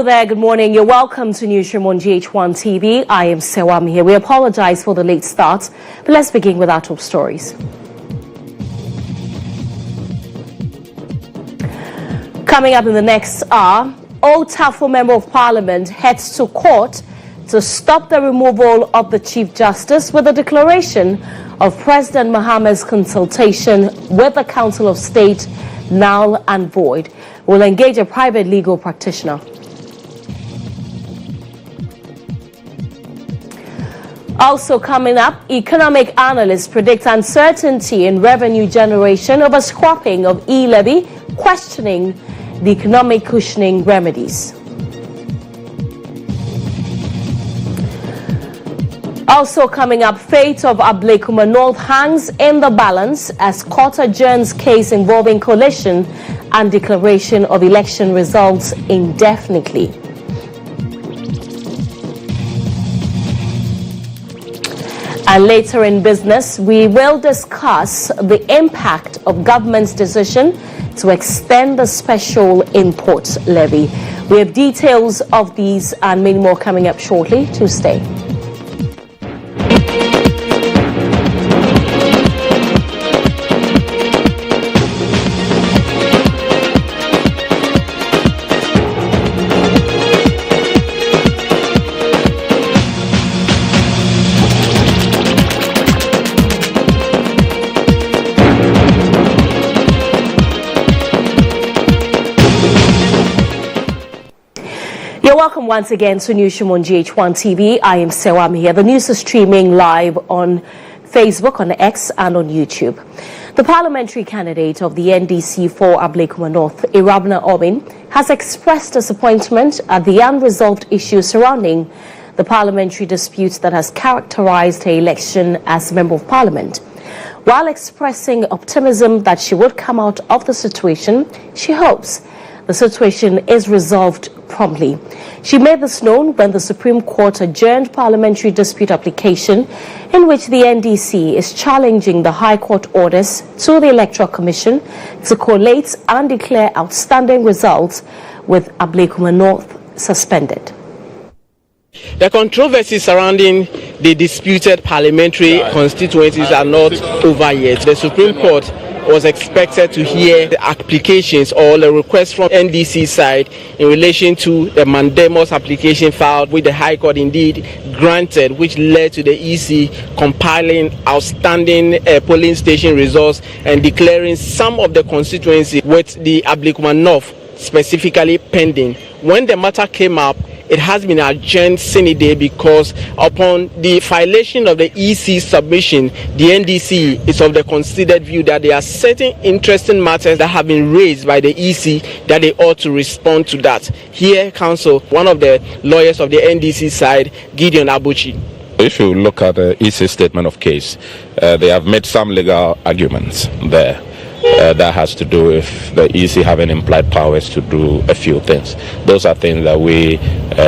Hello there, good morning. You're welcome to Newsroom on GHOne TV. I am Serwaa here. We apologize for the late start, but let's begin with our top stories. Coming up in the next hour, Old Tafo Member of Parliament heads to court to stop the removal of the Chief Justice with a declaration of President Mahama's consultation with the Council of State null and void. Will engage a private legal practitioner. Also coming up, economic analysts predict uncertainty in revenue generation over scrapping of e-levy, questioning the economic cushioning remedies. Also coming up, fate of Ablekuma North hangs in the balance as court adjourns case involving coalition and declaration of election results indefinitely. And later in business, we will discuss the impact of government's decision to extend the special import levy. We have details of these and many more coming up shortly. To stay. Welcome once again to Newsroom on GHOne TV. I am Serwaa here. The news is streaming live on Facebook, on X, and on YouTube. The parliamentary candidate of the NDC for Ablekuma North, Irabna Obin, has expressed disappointment at the unresolved issues surrounding the parliamentary dispute that has characterized her election as Member of Parliament. While expressing optimism that she would come out of the situation, she hopes the situation is resolved promptly. She made this known when the Supreme Court adjourned parliamentary dispute application in which the NDC is challenging the High Court orders to the Electoral Commission to collate and declare outstanding results with Ablekuma North suspended. The controversies surrounding the disputed parliamentary constituencies are not over yet. The Supreme Court was expected to hear the applications or the request from NDC side in relation to the mandamus application filed with the High Court indeed granted, which led to the EC compiling outstanding polling station results and declaring some of the constituency with the Ablekuma North specifically pending. When the matter came up, it has been adjourned sine die because upon the violation of the EC submission, the NDC is of the considered view that there are certain interesting matters that have been raised by the EC that they ought to respond to that. Here, counsel, one of the lawyers of the NDC side, GHOne Abuchi. If you look at the EC statement of case, they have made some legal arguments there. That has to do with the EC having implied powers to do a few things. Those are things that we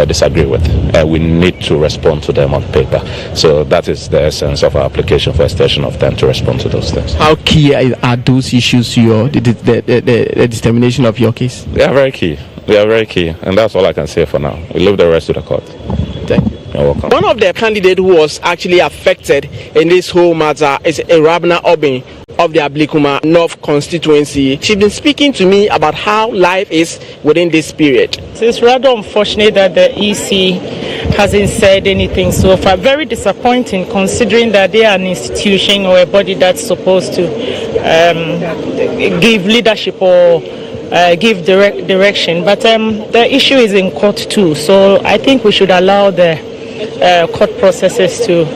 disagree with, and we need to respond to them on paper. So that is the essence of our application for extension of time to respond to those things. How key are those issues to your the determination of your case? They are very key. They are very key, and that's all I can say for now. We leave the rest to the court. Thank you. You're welcome. One of the candidates who was actually affected in this whole matter is Irabna Obin of the Ablekuma North constituency. She's been speaking to me about how life is within this period. It's rather unfortunate that the EC hasn't said anything so far. Very disappointing considering that they are an institution or a body that's supposed to give leadership or give direction. But the issue is in court too, so I think we should allow the court processes to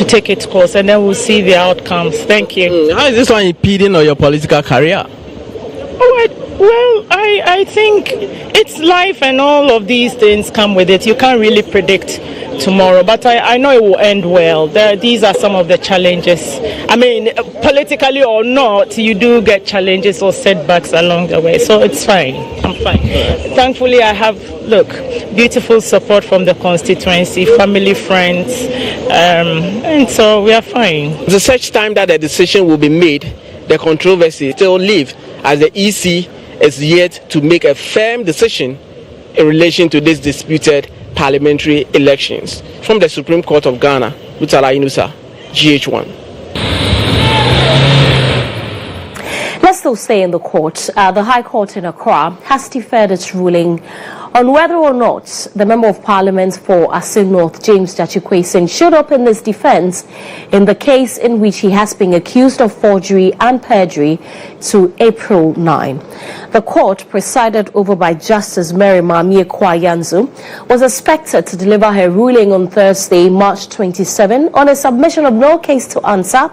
take its course, and then we'll see the outcomes. Thank you. How is this one impeding on your political career? Well, I think it's life, and all of these things come with it. You can't really predict tomorrow, but I know it will end well. These are some of the challenges. I mean, politically or not, you do get challenges or setbacks along the way, so it's fine. I'm fine. Thankfully, I have, beautiful support from the constituency, family, friends, and so we are fine. The such time that the decision will be made, the controversy still live, as the EC is yet to make a firm decision in relation to this disputed parliamentary elections. From the Supreme Court of Ghana, Mutala Inusa, GHOne. Let's still stay in the court. The High Court in Accra has deferred its ruling on whether or not the Member of Parliament for Asin North, James Jachikwason, should open his defence in the case in which he has been accused of forgery and perjury to April 9. The court, presided over by Justice Mary Mamie Kwayanzu, was expected to deliver her ruling on Thursday, March 27, on a submission of no case to answer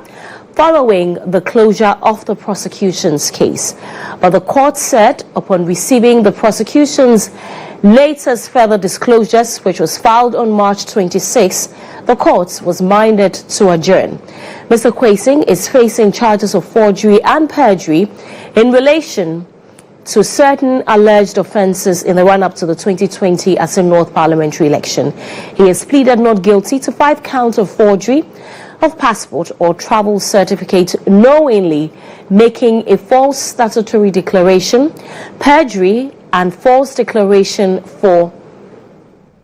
following the closure of the prosecution's case. But the court said, upon receiving the prosecution's latest further disclosures, which was filed on March 26, the court was minded to adjourn. Mr. Kwason is facing charges of forgery and perjury in relation to certain alleged offences in the run-up to the 2020 Asin North parliamentary election. He has pleaded not guilty to 5 counts of forgery of passport or travel certificate, knowingly making a false statutory declaration, perjury, and false declaration for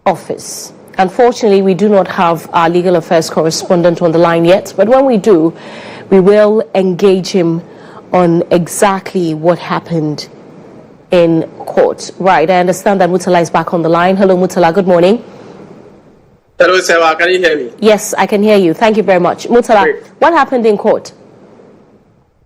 office. Unfortunately, we do not have our legal affairs correspondent on the line yet, but when we do, we will engage him on exactly what happened in court. Right, I understand that Mutala is back on the line. Hello, Mutala, good morning. Hello, Serwaa, can you hear me? Yes, I can hear you. Thank you very much. Mutala, Great. What happened in court?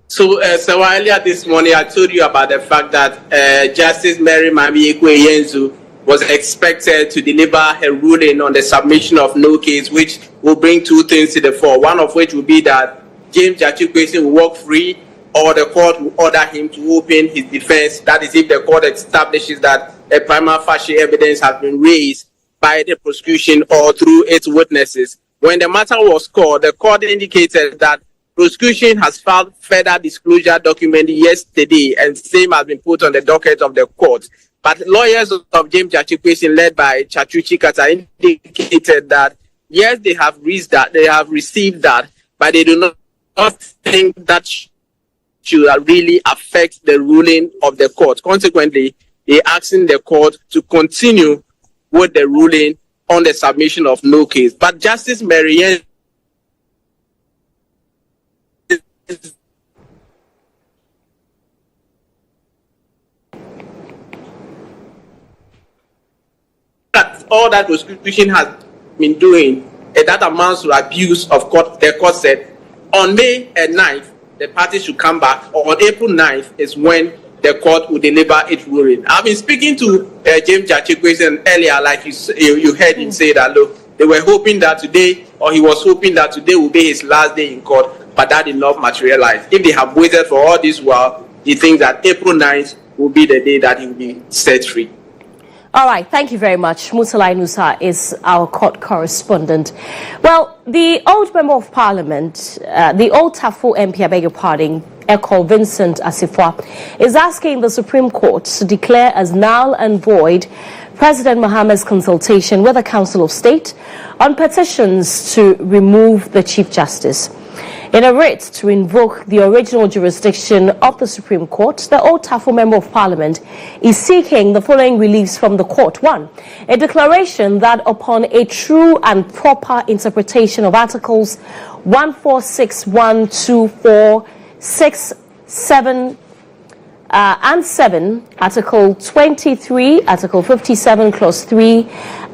So, Serwaa, earlier this morning, I told you about the fact that Justice Mary Mamie Kwayanzu was expected to deliver her ruling on the submission of no case, which will bring 2 things to the fore. One of which will be that James Jachikwason will walk free, or the court will order him to open his defense. That is, if the court establishes that a prima facie evidence has been raised by the prosecution or through its witnesses. When the matter was called, the court indicated that prosecution has filed further disclosure document yesterday, and same has been put on the docket of the court. But lawyers of James Jachikwason, led by Chachuchi Kata, indicated that yes, they have received that, but they do not think that should really affect the ruling of the court. Consequently, they are asking the court to continue with the ruling on the submission of no case. But Justice Marianne all that prosecution has been doing, that amounts to abuse of court. The court said on May 9th, the parties should come back, or on April 9th is when the court will deliver its ruling. I've been speaking to James Jachikwason earlier, like you heard him say that, look, they were hoping that today, or he was hoping that today will be his last day in court, but that did not materialize. If they have waited for all this while, he thinks that April 9th will be the day that he will be set free. All right, thank you very much. Mutala Inusa is our court correspondent. Well, the old Member of Parliament, the old Tafu MP, I beg your pardon, Echo Vincent Asifwa, is asking the Supreme Court to declare as null and void President Mohammed's consultation with the Council of State on petitions to remove the Chief Justice. In a writ to invoke the original jurisdiction of the Supreme Court, the old Tafu Member of Parliament is seeking the following reliefs from the court. 1. A declaration that upon a true and proper interpretation of Articles 146, 2, 4, 6, 7, and 7, Article 23, Article 57, Clause 3,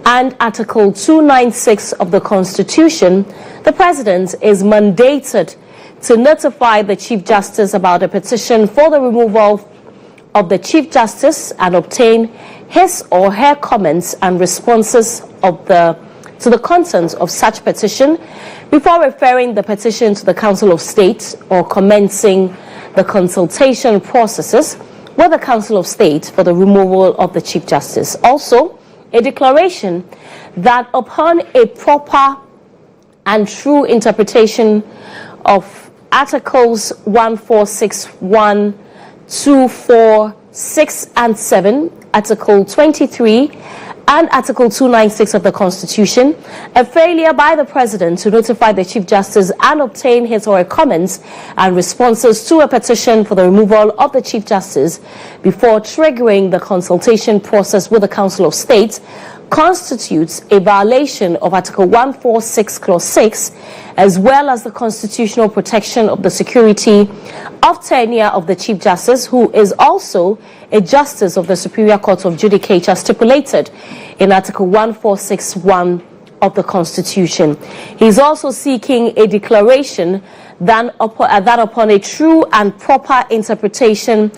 and Article 296 of the Constitution, the President is mandated to notify the Chief Justice about a petition for the removal of the Chief Justice and obtain his or her comments and responses to the contents of such petition before referring the petition to the Council of State or commencing the consultation processes with the Council of State for the removal of the Chief Justice. Also, a declaration that upon a proper and true interpretation of Articles 146, 2, 4, 6, and 7, Article 23, and Article 296 of the Constitution, a failure by the President to notify the Chief Justice and obtain his or her comments and responses to a petition for the removal of the Chief Justice before triggering the consultation process with the Council of State constitutes a violation of Article 146, Clause 6, as well as the constitutional protection of the security of tenure of the Chief Justice, who is also a Justice of the Superior Court of Judicature, stipulated in Article 1461 of the Constitution. He is also seeking a declaration that upon a true and proper interpretation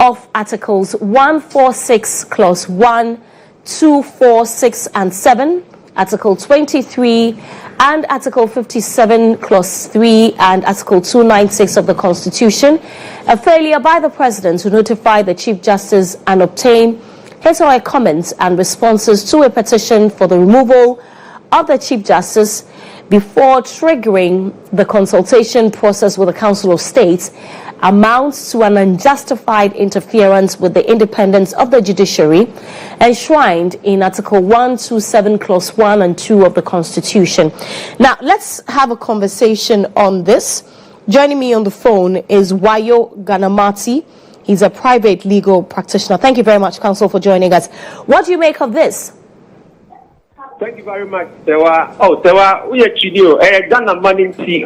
of Articles 146, Clause 1, 2, 4, 6, and 7, Article 23, and Article 57, Clause 3, and Article 296 of the Constitution, a failure by the President to notify the Chief Justice and obtain his or her comments and responses to a petition for the removal of the Chief Justice before triggering the consultation process with the Council of State amounts to an unjustified interference with the independence of the judiciary enshrined in Article 127, Clause 1 and 2 of the Constitution. Now, let's have a conversation on this. Joining me on the phone is Wayo Ganamati. He's a private legal practitioner. Thank you very much, Counsel, for joining us. What do you make of this? Thank you very much, Serwaa. Oh, Serwaa, we are Chidio. Ghana money tea.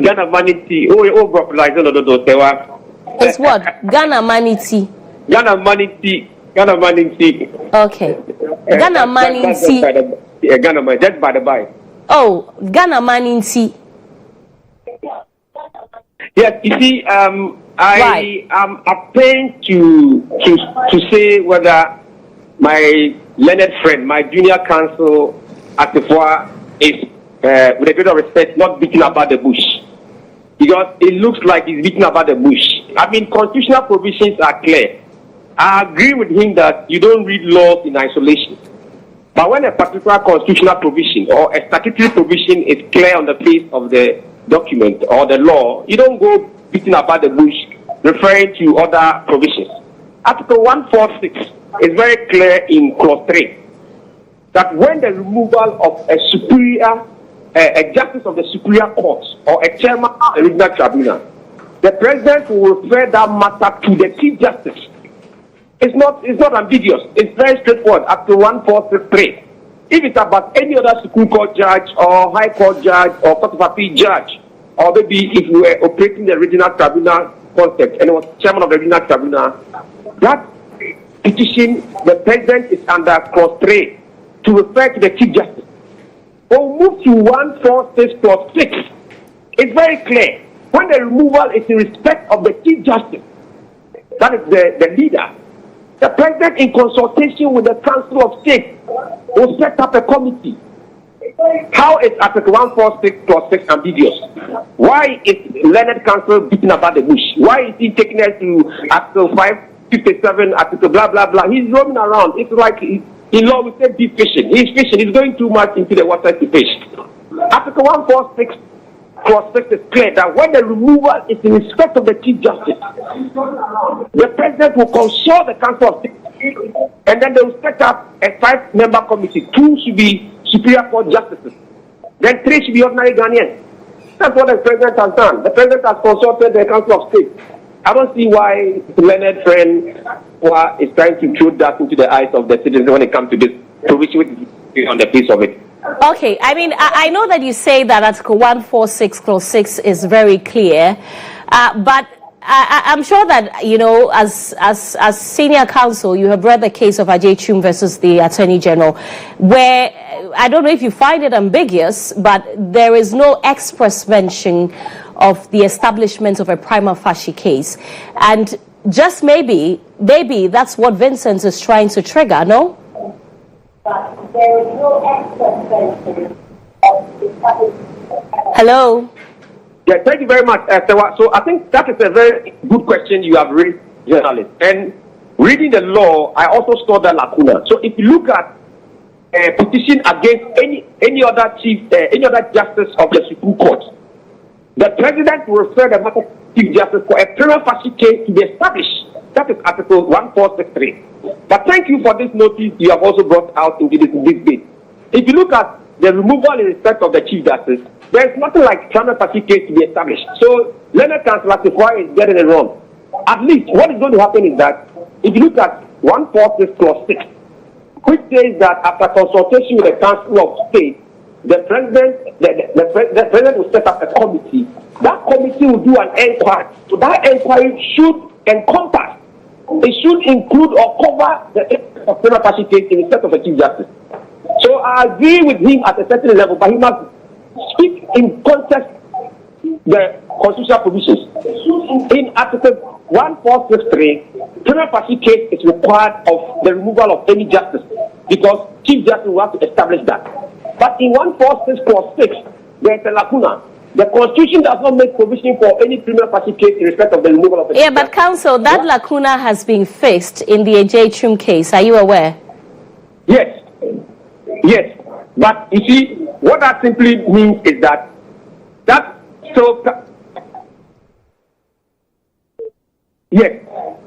Oh, brokolize no do Serwaa. It's what? Ghana money tea. Ghana money tea. Okay. Ghana money tea. Ghana money, just by the by. Oh, Ghana money tea. Yes, you see, I am at pain to say whether my learned friend, my junior counsel at the FOA is, with a great respect, not beating about the bush. Because it looks like he's beating about the bush. I mean, constitutional provisions are clear. I agree with him that you don't read laws in isolation. But when a particular constitutional provision or a statutory provision is clear on the face of the document or the law, you don't go beating about the bush referring to other provisions. Article 146 is very clear in Clause 3 that when the removal of a superior, a justice of the Superior Court or a chairman of the regional tribunal, the President will refer that matter to the Chief Justice. It's not ambiguous. It's very straightforward. Article 1463. If it's about any other Supreme Court judge or High Court judge or Court of Appeal judge, or maybe if we were operating the regional tribunal concept and it was chairman of the regional tribunal, that petition, the President is under Clause 3 to refer to the Chief Justice. Or move to 146 Clause 6. It's very clear. When the removal is in respect of the Chief Justice, that is the leader, the President, in consultation with the Council of State, will set up a committee. How is Article 146 Clause 6 ambiguous? Why is learned counsel beating about the bush? Why is he taking us to Article 557, Article blah, blah, blah? He's roaming around. It's like, in law, we say deep fishing. He's fishing. He's going too much into the water to fish. Article 146 Clause 6 is clear that when the removal is in respect of the Chief Justice, the President will consult the Council of State, and then they will set up a 5-member committee. 2 should be Superior Court justices. Then 3 should be ordinary Ghanaians. That's what the President has done. The President has consulted the Council of State. I don't see why the learned friend is trying to throw that into the eyes of the citizens when it comes to this provision on the face of it. Okay, I mean, I know that you say that Article 146 Clause 6 is very clear, but I'm sure that, you know, as senior counsel, you have read the case of GHOne versus the Attorney General, where I don't know if you find it ambiguous, but there is no express mention of the establishment of a prima facie case. And just maybe that's what Vincent is trying to trigger, no? But there is no express mention of the establishment. Hello? Yeah, thank you very much, Serwaa. So I think that is a very good question you have raised, journalist. And reading the law, I also saw that lacuna. So if you look at a petition against any other justice of the Supreme Court, the President will refer the matter to Chief Justice for a prima facie case to be established. That is Article 1463. But thank you for this notice you have also brought out into this debate. If you look at the removal in respect of the Chief Justice, there is nothing like prima facie case to be established. So, Leonard Councillor Serwaa is getting it wrong. At least, what is going to happen is that, if you look at 146 clause 6, which says that after consultation with the Council of State, the president will set up a committee. That committee will do an inquiry. So that inquiry should encompass, it should include or cover the prima facie case in respect of a Chief Justice. So I agree with him at a certain level, but he must speak in context the constitutional provisions. In Article 1463, prima facie case is required of the removal of any justice because Chief Justice will have to establish that. But in 146 clause 6, there is a lacuna. The Constitution does not make provision for any prima facie case in respect of the removal of the Yeah, but Counsel, that lacuna has been fixed in the GHOne case. Are you aware? Yes. Yes. But you see, what that simply means is that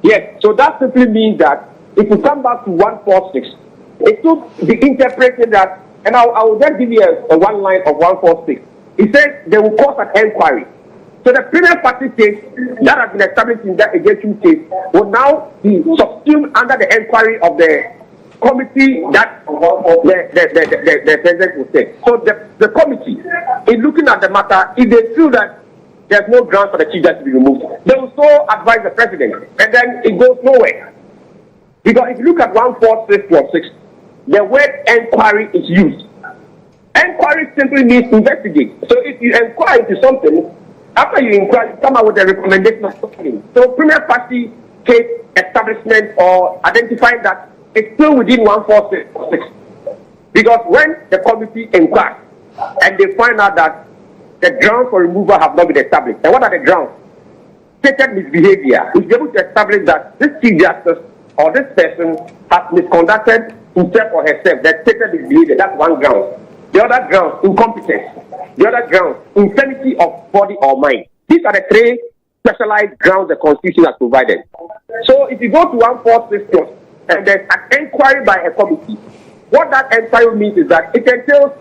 Yes. So that simply means that if you come back to 146, it should be interpreted that, and I will just give you a one line of 146. It says they will cause an inquiry. So the prima facie case that has been established in that GHOne case will now be subsumed under the inquiry of the committee that the president will say. So the committee, in looking at the matter, if they feel that there's no ground for the Chief Justice to be removed, they will so advise the president, and then it goes nowhere. Because if you look at 146 clause 6, the word inquiry is used. Inquiry simply means investigate. So if you inquire into something, after you inquire, you come out with a recommendation of something. So prima facie case establishment or identifying that it's still within 146. Because when the committee inquires and they find out that the grounds for removal have not been established, and what are the grounds? Stated misbehavior. If you're able to establish that this Chief Justice or this person has misconducted himself or herself, that stated misbehavior, that's one ground. The other ground, incompetence. The other ground, insanity of body or mind. These are the three specialized grounds the Constitution has provided. So if you go to 146 and there's an inquiry by a committee, what that inquiry means is that it entails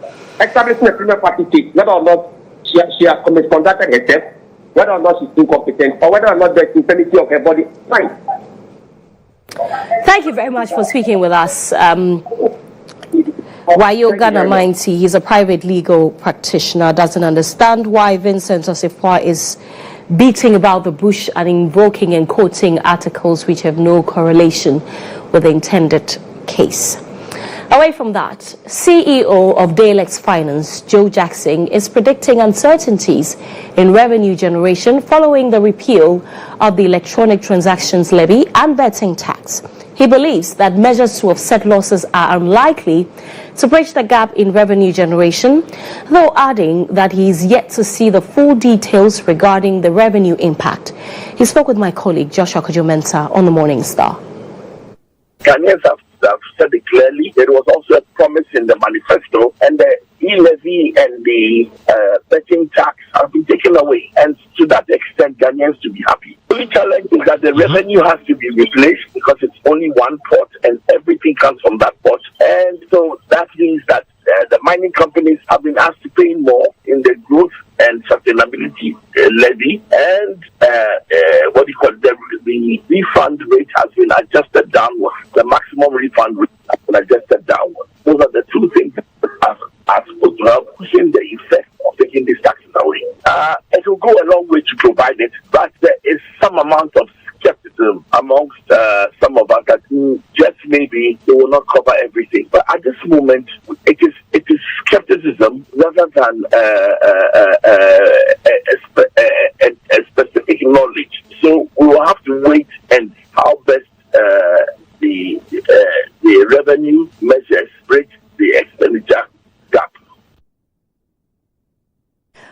establishing a prima facie case, whether or not she has misconducted herself, whether or not she's incompetent, or whether or not there's insanity of her body or mind. Thank you very much for speaking with us. Wayo Ghana Mainti, he's a private legal practitioner, doesn't understand why Vincent Osifwa is beating about the bush and invoking and quoting articles which have no correlation with the intended case. Away from that, CEO of Dalex Finance, Joe Jackson, is predicting uncertainties in revenue generation following the repeal of the electronic transactions levy and betting tax. He believes that measures to offset losses are unlikely to bridge the gap in revenue generation, though adding that he is yet to see the full details regarding the revenue impact. He spoke with my colleague Joshua Kojo-Mensah on the Morning Star. Ghanaians have said it clearly. There was also a promise in the manifesto, and the e-levy and the betting tax have been taken away. And to that extent, Ghanaians to be happy. The only challenge is that the revenue has to be replaced because it's only one pot and everything comes from that pot. And so that means that the mining companies have been asked to pay more in the growth and sustainability levy, and the refund rate has been adjusted downward. The maximum refund rate has been adjusted downward. Those are the two things that are supposed to help cushion the effect of taking these taxes away. It will go a long way to provide it, but there is some amount of skepticism amongst some of us that just maybe they will not cover everything. But at this moment, it is skepticism rather than a specific knowledge. So we will have to wait and how best the revenue measures bridge the expenditure gap.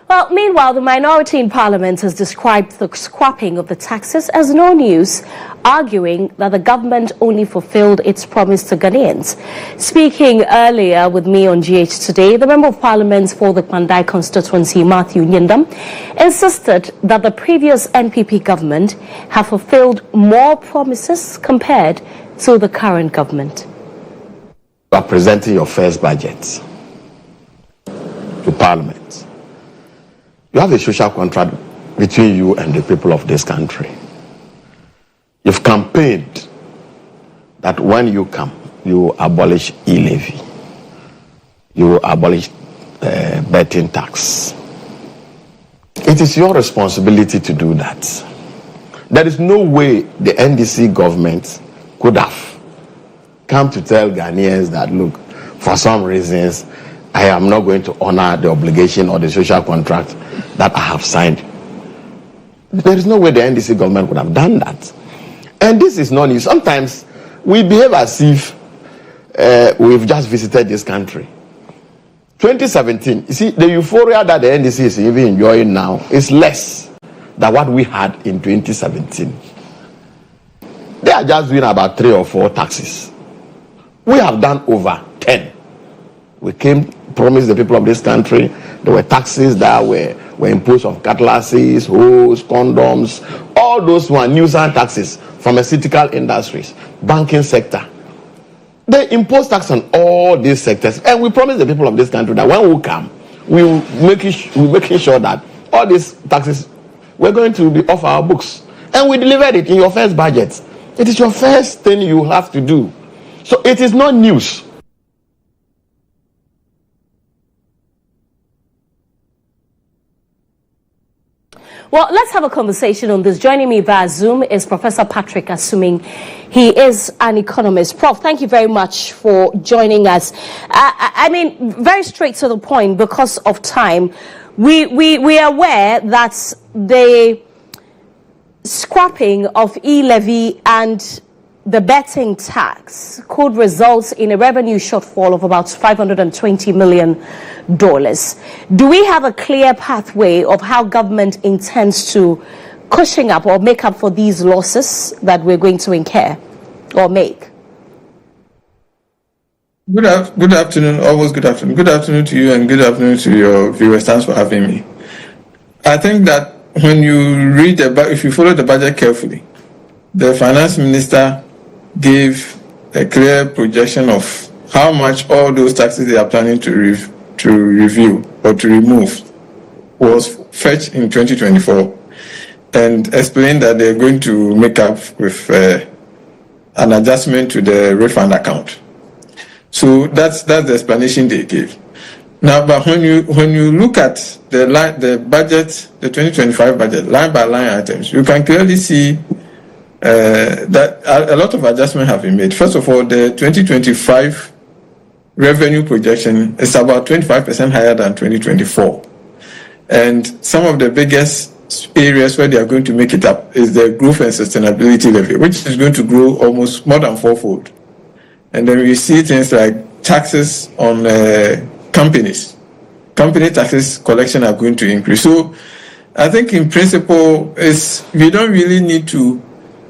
Well, meanwhile, the minority in Parliament has described the scrapping of the taxes as no news, arguing that the government only fulfilled its promise to Ghanaians. Speaking earlier with me on GH Today, the Member of Parliament for the Kwandai constituency, Matthew Nyindam, insisted that the previous NPP government have fulfilled more promises compared to the current government. You are presenting your first budget to Parliament. You have a social contract between you and the people of this country. You've campaigned that when you come, you abolish e-levy, you abolish betting tax. It is your responsibility to do that. There is no way the NDC government could have come to tell Ghanaians that, look, for some reasons, I am not going to honor the obligation or the social contract that I have signed. There is no way the NDC government would have done that. And this is not new. Sometimes we behave as if we've just visited this country. 2017, you see, the euphoria that the NDC is even enjoying now is less than what we had in 2017. They are just doing about 3 or 4 taxes. We have done over 10. We came, promised the people of this country, there were taxes that were imposed on cutlasses, hose, condoms, all those were nuisance taxes, pharmaceutical industries, banking sector. They impose tax on all these sectors, and we promised the people of this country that when we come, we're making sure that all these taxes were going to be off our books. And we delivered it in your first budget. It is your first thing you have to do. So it is not news. Well, let's have a conversation on this. Joining me via Zoom is Professor Patrick Asuming. He is an economist. Prof, thank you very much for joining us. I mean, very straight to the point because of time. We are aware that the scrapping of e-levy and the betting tax could result in a revenue shortfall of about $520 million. Do we have a clear pathway of how government intends to cushion up or make up for these losses that we're going to incur or make? Good afternoon, almost good afternoon. Good afternoon to you and good afternoon to your viewers. Thanks for having me. I think that when you read the budget, if you follow the budget carefully, the finance minister gave a clear projection of how much all those taxes they are planning to review or to remove was fetched in 2024 and explained that they're going to make up with an adjustment to the refund account. So that's the explanation they gave. Now, but when you look at the budget, the 2025 budget, line by line items, you can clearly see that a lot of adjustments have been made. First of all, the 2025 revenue projection is about 25% higher than 2024. And some of the biggest areas where they are going to make it up is the growth and sustainability levy, which is going to grow almost more than 4-fold. And then we see things like taxes on companies. Company taxes collection are going to increase. So I think in principle, we don't really need to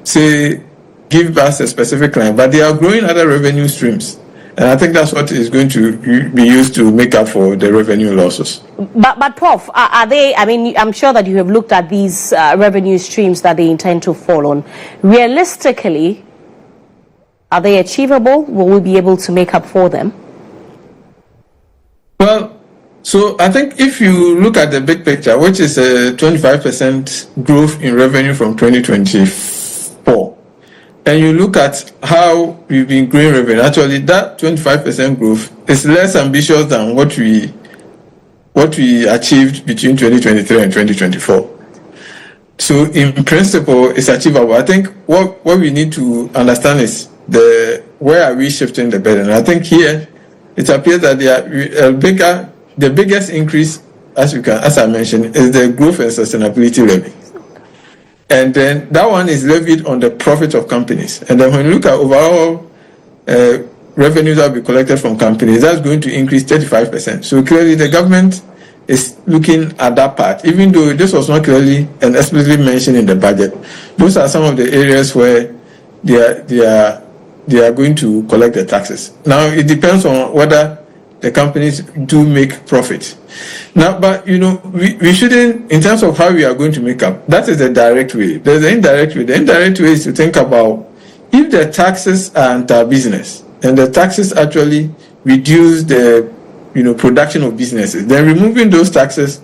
say give us a specific line, but they are growing other revenue streams. And I think that's what is going to be used to make up for the revenue losses. But Prof, are they, I mean, I'm sure that you have looked at these revenue streams that they intend to fall on. Realistically, are they achievable? Will we be able to make up for them? Well, so I think if you look at the big picture, which is a 25% growth in revenue from 2024, and you look at how we've been growing revenue, actually that 25% growth is less ambitious than what we achieved between 2023 and 2024. So in principle, it's achievable. I think what we need to understand is where are we shifting the burden. I think here it appears that the biggest increase, as I mentioned, is the growth and sustainability levy. And then that one is levied on the profit of companies. And then when you look at overall revenues that will be collected from companies, that's going to increase 35%. So clearly the government is looking at that part, even though this was not clearly and explicitly mentioned in the budget. Those are some of the areas where they are going to collect the taxes. Now, it depends on whether the companies do make profit. Now, but we shouldn't, in terms of how we are going to make up, that is the direct way. There's the indirect way. The indirect way is to think about if the taxes are into business and the taxes actually reduce the production of businesses, then removing those taxes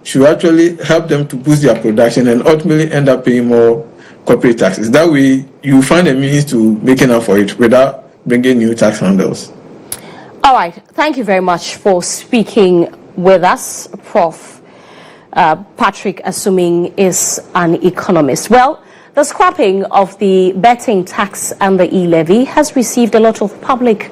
should actually help them to boost their production and ultimately end up paying more corporate taxes. That way, you find a means to making up for it without bringing new tax handles. All right. Thank you very much for speaking with us, Prof. Patrick, assuming is an economist. Well, the scrapping of the betting tax and the e-levy has received a lot of public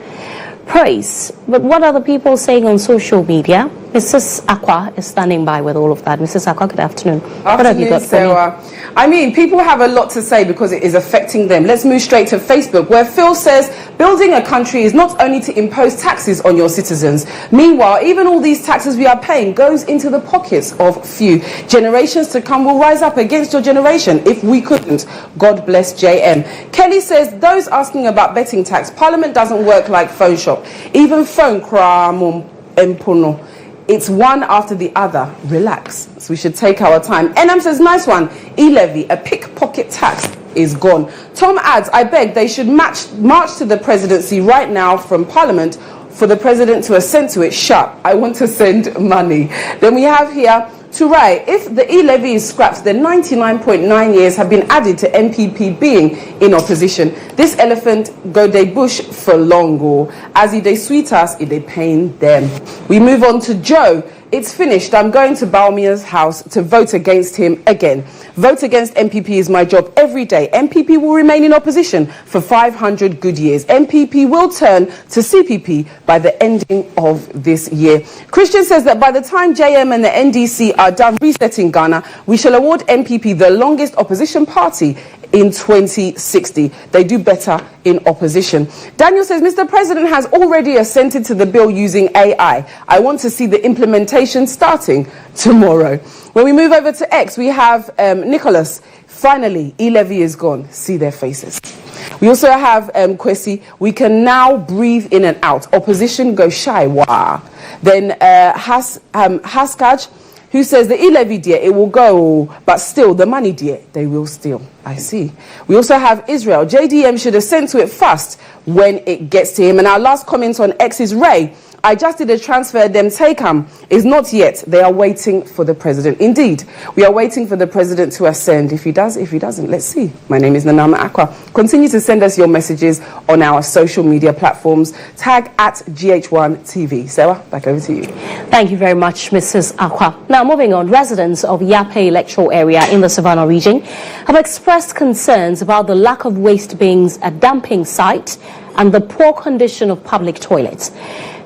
praise. But what are the people saying on social media? Mrs. Akwa is standing by with all of that. Mrs. Akwa, good afternoon. What have you got for me? I mean, people have a lot to say because it is affecting them. Let's move straight to Facebook, where Phil says, building a country is not only to impose taxes on your citizens. Meanwhile, even all these taxes we are paying goes into the pockets of few. Generations to come will rise up against your generation if we couldn't. God bless JM. Kelly says, those asking about betting tax, Parliament doesn't work like phone shop. Even phone kramum empono. It's one after the other. Relax. So we should take our time. Enam says, nice one. E-levy, a pickpocket tax is gone. Tom adds, I beg they should march to the presidency right now from Parliament for the president to assent to it. Sharp. I want to send money. Then we have here, Turai, if the e-levy is scrapped, then 99.9 years have been added to MPP being in opposition. This elephant go they bush for long, as if they sweet us, if they pain them. We move on to Joe. It's finished. I'm going to Baumia's house to vote against him again. Vote against MPP is my job every day. MPP will remain in opposition for 500 good years. MPP will turn to CPP by the ending of this year. Christian says that by the time JM and the NDC are done resetting Ghana, we shall award MPP the longest opposition party in 2060. They do better in opposition. Daniel says, Mr. President has already assented to the bill using AI. I want to see the implementation starting tomorrow. When we move over to X, we have Nicholas. Finally, e-levy is gone. See their faces. We also have Kwesi. We can now breathe in and out. Opposition go shy. Wow. Then Haskaj, who says the e-levy, dear, it will go, but still the money, dear, they will steal. I see. We also have Israel. JDM should assent to it fast when it gets to him. And our last comment on X is Ray. I just did a transfer, them take is not yet. They are waiting for the president. Indeed, we are waiting for the president to ascend. If he does, if he doesn't, let's see. My name is Nanama Akwa. Continue to send us your messages on our social media platforms. Tag at GHOne TV. Serwaa, back over to you. Thank you very much, Mrs. Akwa. Now, moving on, residents of Yape electoral area in the Savannah region have expressed concerns about the lack of waste bins at dumping site and the poor condition of public toilets.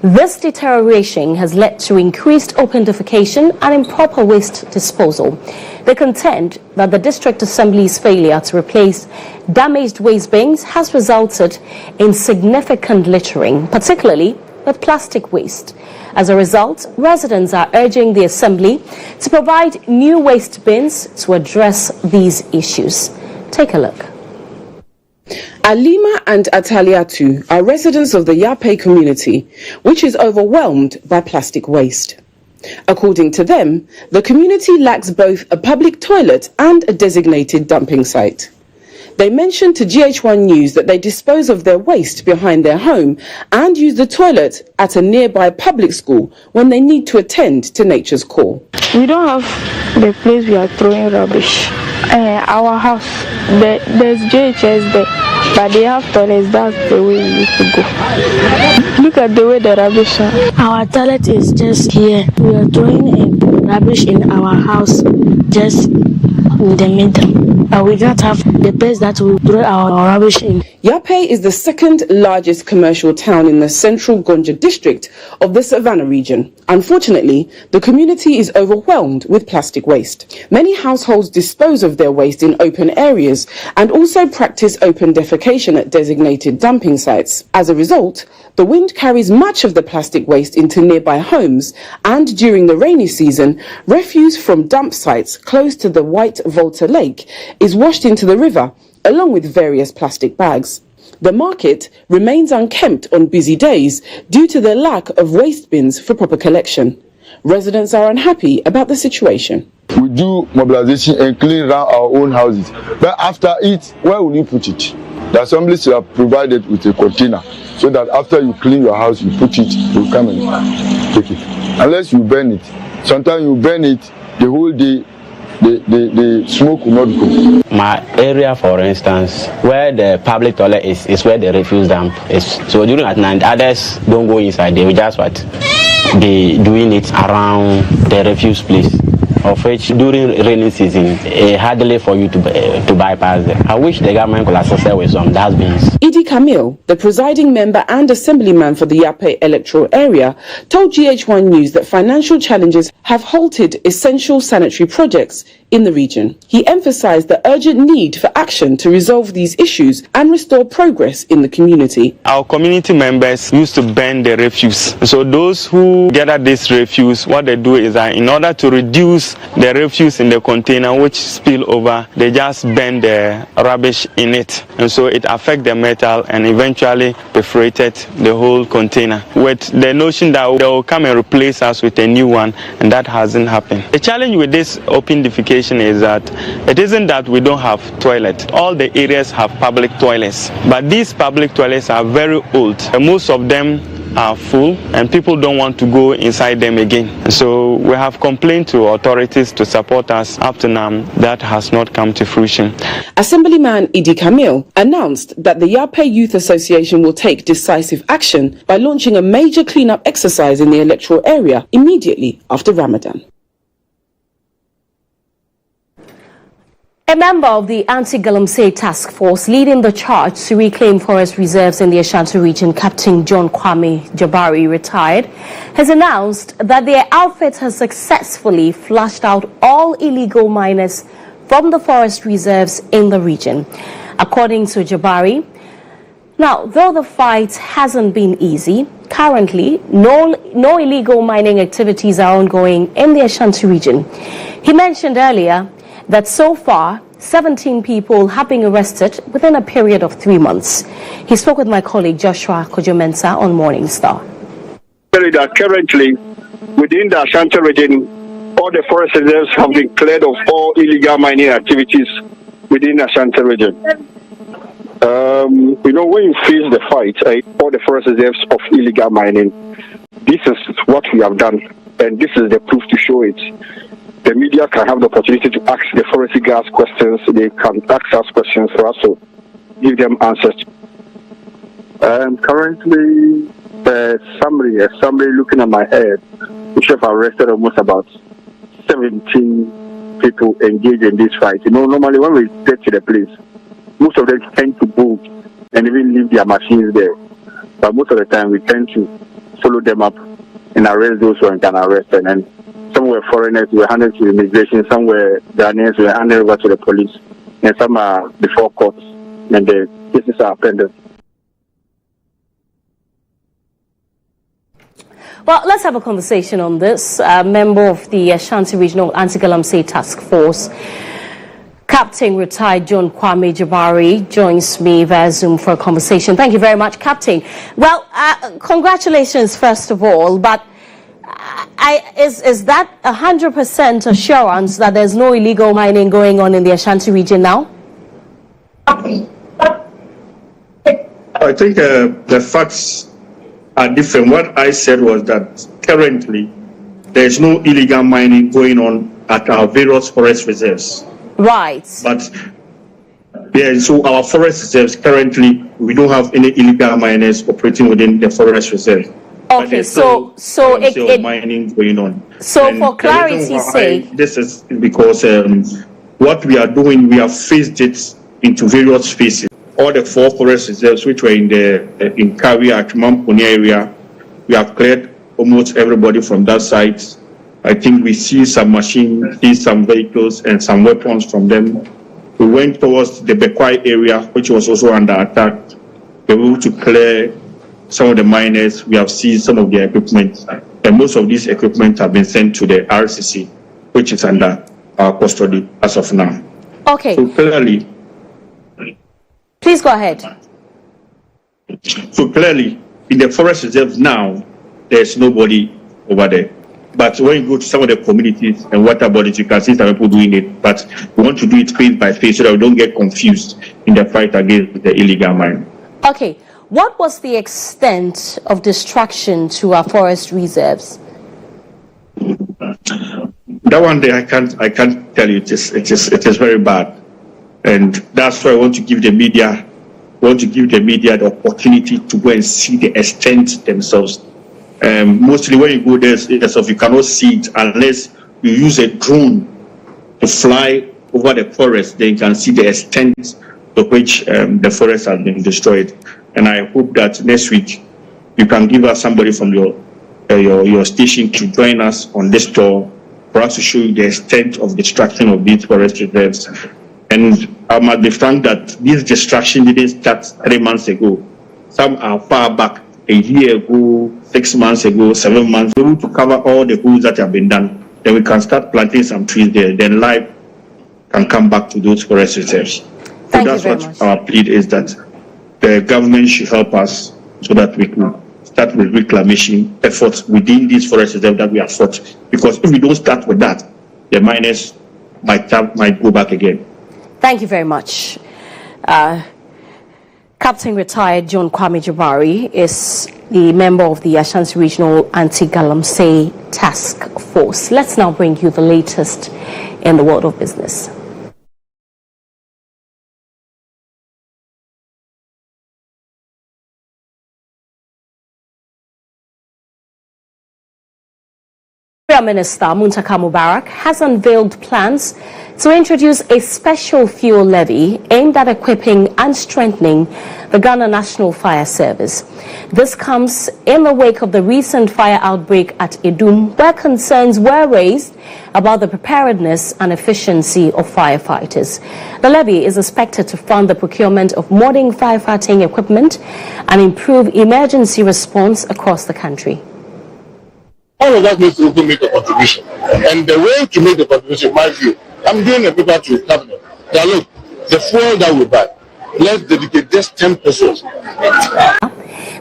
This deterioration has led to increased open defecation and improper waste disposal. They contend that the District Assembly's failure to replace damaged waste bins has resulted in significant littering, particularly with plastic waste. As a result, residents are urging the Assembly to provide new waste bins to address these issues. Take a look. Alima and Ataliatu are residents of the Yape community, which is overwhelmed by plastic waste. According to them, the community lacks both a public toilet and a designated dumping site. They mentioned to GH1 News that they dispose of their waste behind their home and use the toilet at a nearby public school when they need to attend to nature's call. We don't have the place we are throwing rubbish. Our house, there's JHS there, but they have toilets. That's the way we used to go. Look at the way the rubbish are. Our toilet is just here. We are throwing rubbish in our house just in the middle. We don't have the place that we throw our rubbish in. Yape is the second largest commercial town in the central Gonja district of the Savannah region. Unfortunately, the community is overwhelmed with plastic waste. Many households dispose of their waste in open areas and also practice open defecation at designated dumping sites. As a result, the wind carries much of the plastic waste into nearby homes, and during the rainy season, refuse from dump sites close to the White Volta Lake is washed into the river, along with various plastic bags. The market remains unkempt on busy days due to the lack of waste bins for proper collection. Residents are unhappy about the situation. We do mobilization and clean around our own houses, but after it, where will you put it? The assemblies are provided with a container, so that after you clean your house, you put it, you come and take it. Unless you burn it. Sometimes you burn it the whole day, the smoke will not go. My area, for instance, where the public toilet is where the refuse dump is. So during at night, others don't go inside. They will just they doing it around the refuse place, of which during rainy season, hardly for you to bypass them. I wish the government could assist with some dustbins. Idi Camille, the presiding member and assemblyman for the Yape electoral area, told GHOne News that financial challenges have halted essential sanitary projects in the region. He emphasized the urgent need for action to resolve these issues and restore progress in the community. Our community members used to burn the refuse. So those who gather this refuse, what they do is that in order to reduce the refuse in the container which spill over, they just burn the rubbish in it. And so it affects the metal and eventually perforated the whole container, with the notion that they will come and replace us with a new one, and that hasn't happened. The challenge with this open defecation is that it isn't that we don't have toilets. All the areas have public toilets, but these public toilets are very old. Most of them are full and people don't want to go inside them again. So we have complained to authorities to support us. Up to now, that has not come to fruition. Assemblyman Idi Camille announced that the Yape Youth Association will take decisive action by launching a major cleanup exercise in the electoral area immediately after Ramadan. A member of the Anti-Galamsey Task Force leading the charge to reclaim forest reserves in the Ashanti region, Captain GHOne Jabari, retired, has announced that their outfit has successfully flushed out all illegal miners from the forest reserves in the region. According to Jabari, now, though the fight hasn't been easy, currently no illegal mining activities are ongoing in the Ashanti region. He mentioned earlier that so far 17 people have been arrested within a period of 3 months. He spoke with my colleague Joshua Kojomensa on Morning Star. That currently within the Ashanti region, all the forest reserves have been cleared of all illegal mining activities within the Ashanti region. When you face the fight, all the forest reserves of illegal mining, this is what we have done, and this is the proof to show it. The media can have the opportunity to ask the forestry guards questions. They can ask us questions for us to give them answers. Currently, somebody looking at my head, we should have arrested almost about 17 people engaged in this fight. Normally when we get to the place, most of them tend to bolt and even leave their machines there. But most of the time, we tend to follow them up and arrest those who can arrest them. And some were foreigners, we were handed to immigration, some were Ghanaians, we were handed over to the police, and some are before courts, and the cases are pending. Well, let's have a conversation on this. A member of the Ashanti Regional Anti-Galamsey Task Force, Captain retired GHOne Jabari, joins me via Zoom for a conversation. Thank you very much, Captain. Well, congratulations, first of all, but is that 100% assurance that there's no illegal mining going on in the Ashanti region now? I think the facts are different. What I said was that currently there's no illegal mining going on at our various forest reserves. Right. But so our forest reserves currently, we don't have any illegal miners operating within the forest reserve. Okay, so it mining going on. So and for clarity's sake, this is because what we are doing, we have phased it into various phases. All the 4 forest reserves which were in Kawi at Mampuni area, we have cleared almost everybody from that site. I think we see some machines, see some vehicles and some weapons from them. We went towards the Bekwai area, which was also under attack. We were able to clear some of the miners. We have seized some of their equipment, and most of these equipment have been sent to the RCC, which is under our custody as of now. Okay. So clearly, please go ahead. So clearly, in the forest reserve now, there's nobody over there. But when you go to some of the communities and water bodies, you can see some people doing it. But we want to do it phase by phase so that we don't get confused in the fight against the illegal mine. Okay. What was the extent of destruction to our forest reserves? That one day I can't tell you. It is very bad, and that's why I want to give the media the opportunity to go and see the extent themselves. Mostly when you go there yourself, you cannot see it unless you use a drone to fly over the forest. Then you can see the extent to which the forest has been destroyed. And I hope that next week you can give us somebody from your station to join us on this tour for us to show you the extent of destruction of these forest reserves. And I must be frank that this destruction didn't start 3 months ago. Some are far back, a year ago, 6 months ago, 7 months ago, to cover all the holes that have been done. Then we can start planting some trees there. Then life can come back to those forest reserves. So that's what our plea is, that the government should help us so that we can start with reclamation efforts within these forest reserves that we have fought. Because if we don't start with that, the miners might go back again. Thank you very much. Captain retired John Kwame Jabari is the member of the Ashanti Regional Anti-Galamsey Task Force. Let's now bring you the latest in the world of business. Prime Minister Muntaka Mubarak has unveiled plans to introduce a special fuel levy aimed at equipping and strengthening the Ghana National Fire Service. This comes in the wake of the recent fire outbreak at Idum, where concerns were raised about the preparedness and efficiency of firefighters. The levy is expected to fund the procurement of modern firefighting equipment and improve emergency response across the country. All of that needs to make a contribution. And the way to make the contribution, in my view, I'm doing a paper to the cabinet. Now look, the fuel that we buy, let's dedicate just 10%.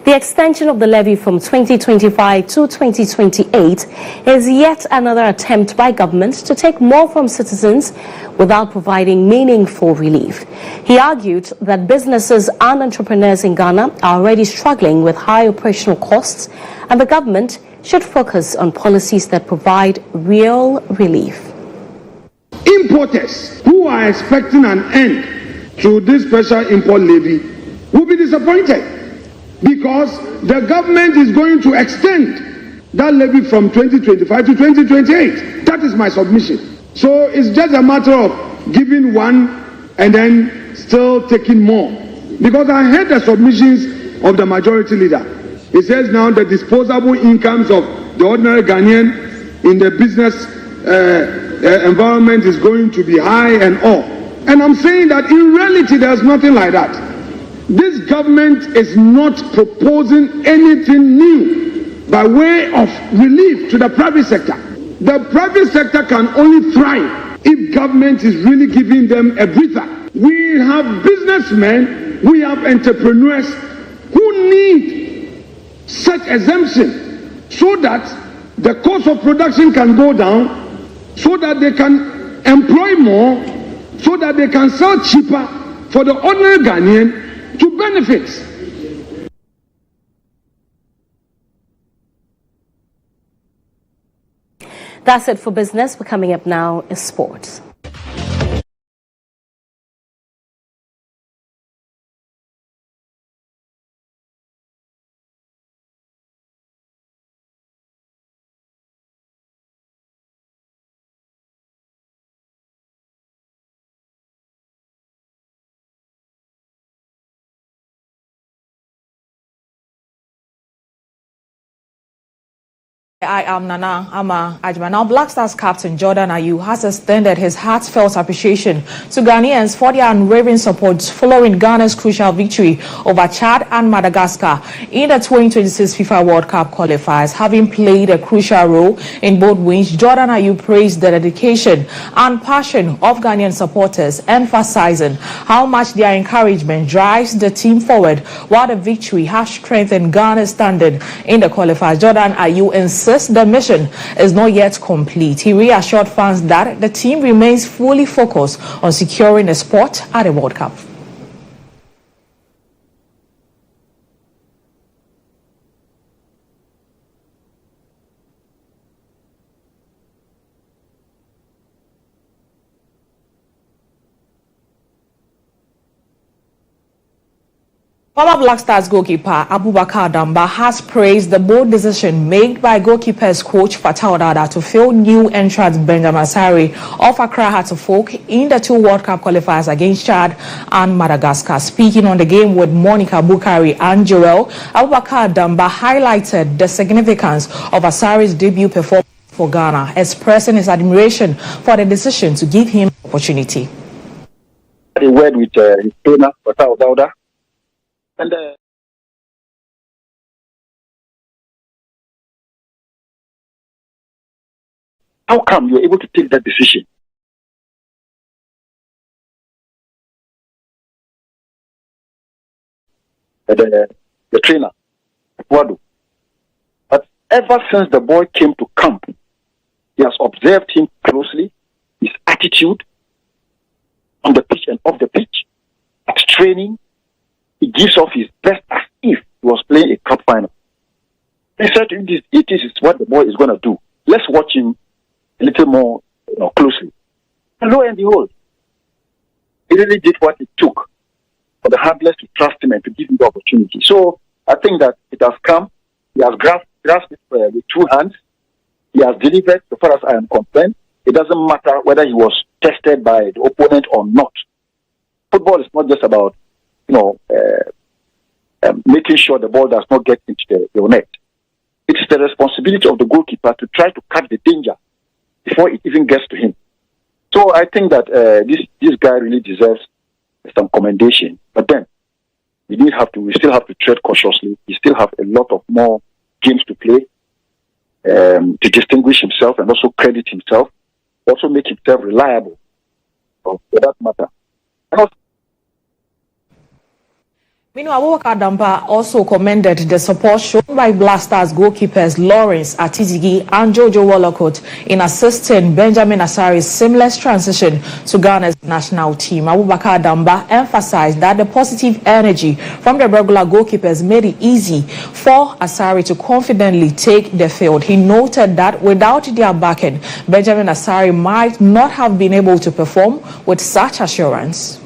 The extension of the levy from 2025 to 2028 is yet another attempt by government to take more from citizens without providing meaningful relief. He argued that businesses and entrepreneurs in Ghana are already struggling with high operational costs, and the government should focus on policies that provide real relief. Importers who are expecting an end to this special import levy will be disappointed, because the government is going to extend that levy from 2025 to 2028. That is my submission. So it's just a matter of giving one and then still taking more. Because I heard the submissions of the majority leader. He says now the disposable incomes of the ordinary Ghanaian in the business environment is going to be high and all. And I'm saying that in reality there's nothing like that. This government is not proposing anything new by way of relief to the private sector. The private sector can only thrive if government is really giving them a breather. We have businessmen, we have entrepreneurs who need such exemption so that the cost of production can go down, so that they can employ more, so that they can sell cheaper for the ordinary Ghanaian to benefit. That's it for business. We're coming up now is sports. I am Nana Ama Ajman. Now, Black Stars captain GHOne Ayew has extended his heartfelt appreciation to Ghanaians for their unwavering support following Ghana's crucial victory over Chad and Madagascar in the 2026 FIFA World Cup qualifiers. Having played a crucial role in both wins, GHOne Ayew praised the dedication and passion of Ghanaian supporters, emphasizing how much their encouragement drives the team forward, while the victory has strengthened Ghana's standing in the qualifiers. GHOne Ayew insists the mission is not yet complete. He reassured fans that the team remains fully focused on securing a spot at the World Cup. Former Black Stars goalkeeper Abubakar Damba has praised the bold decision made by goalkeepers coach Fatah Odada to fill new entrant Benjamin Asare of Accra Hearts of Oak in the 2 World Cup qualifiers against Chad and Madagascar. Speaking on the game with Monica Bukari and Joel, Abubakar Damba highlighted the significance of Asare's debut performance for Ghana, expressing his admiration for the decision to give him opportunity. A word with his trainer Fatah Odada. And how come you're able to take that decision? The trainer, Wado. But ever since the boy came to camp, he has observed him closely, his attitude on the pitch and off the pitch, at training. He gives off his best as if he was playing a cup final. He said, "It is what the boy is going to do. Let's watch him a little more closely." And lo and behold, he really did what it took for the handlers to trust him and to give him the opportunity. So I think that it has come. He has grasped it with 2 hands. He has delivered, so far as I am concerned. It doesn't matter whether he was tested by the opponent or not. Football is not just about making sure the ball does not get into your net. It is the responsibility of the goalkeeper to try to cut the danger before it even gets to him. So I think that this guy really deserves some commendation. But then we still have to tread cautiously. We still have a lot of more games to play to distinguish himself and also credit himself, also make himself reliable for that matter. And also, Meanwhile, Abubakar Damba also commended the support shown by Black Stars goalkeepers Lawrence Atizigi and Jojo Wallacott in assisting Benjamin Asare's seamless transition to Ghana's national team. Abubakar Damba emphasized that the positive energy from the regular goalkeepers made it easy for Asare to confidently take the field. He noted that without their backing, Benjamin Asare might not have been able to perform with such assurance.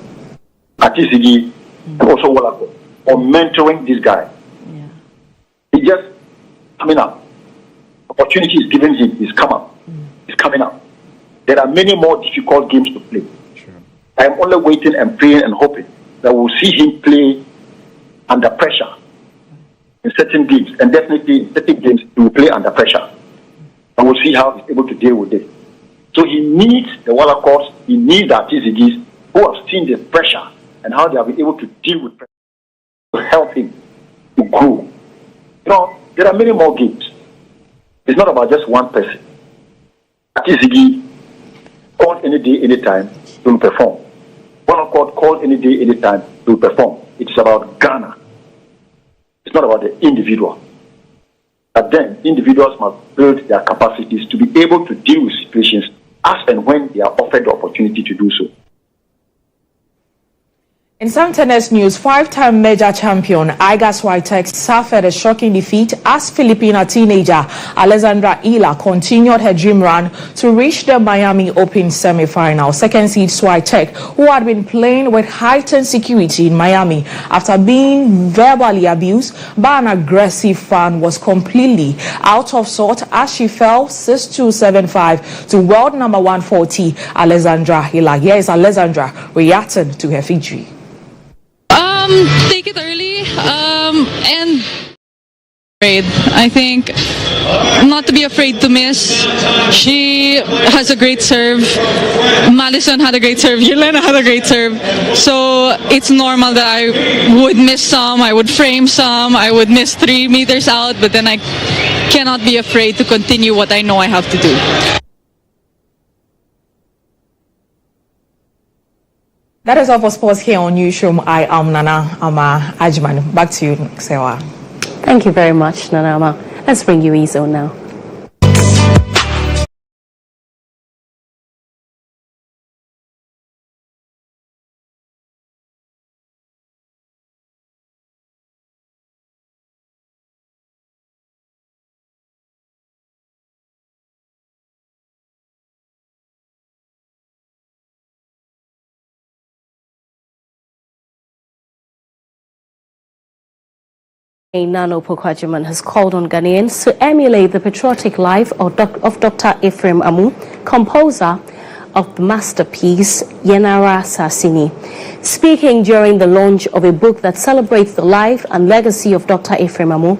Atizigi and also Wallacott on mentoring this guy. Yeah. He just coming up. Opportunity is given him, he's come up. He's coming up. There are many more difficult games to play. Sure. I am only waiting and praying and hoping that we'll see him play under pressure in certain games, and definitely in certain games he will play under pressure. And we'll see how he's able to deal with it. So he needs the Wallacotts, he needs the Atizigis who have seen the pressure and how they have been able to deal with pressure to help him to grow. There are many more games. It's not about just one person. Atizigi called any day, any time, he will perform. Wallacott called any day, any time, he will perform. It's about Ghana. It's not about the individual. But then individuals must build their capacities to be able to deal with situations as and when they are offered the opportunity to do so. In some tennis news, 5-time major champion Iga Swiatek suffered a shocking defeat as Filipina teenager Alexandra Ila continued her dream run to reach the Miami Open semi-final. Second seed Swiatek, who had been playing with heightened security in Miami after being verbally abused by an aggressive fan, was completely out of sorts as she fell 6-2, 7-5 to world number 140 Alexandra Ila. Here is Alexandra reacting to her victory. Take it early and I think not to be afraid to miss. She has a great serve. Madison had a great serve. Yelena had a great serve. So it's normal that I would miss some, I would frame some, I would miss 3 meters out, but then I cannot be afraid to continue what I know I have to do. That is all for sports here on Newsroom. I am Nana Ajman. Back to you, Serwaa. Thank you very much, Nana. Let's bring you GHOne now. Nano Pokwajiman has called on Ghanaians to emulate the patriotic life of Dr. Ephraim Amu, composer of the masterpiece Yenara Sasini. Speaking during the launch of a book that celebrates the life and legacy of Dr. Ephraim Amu,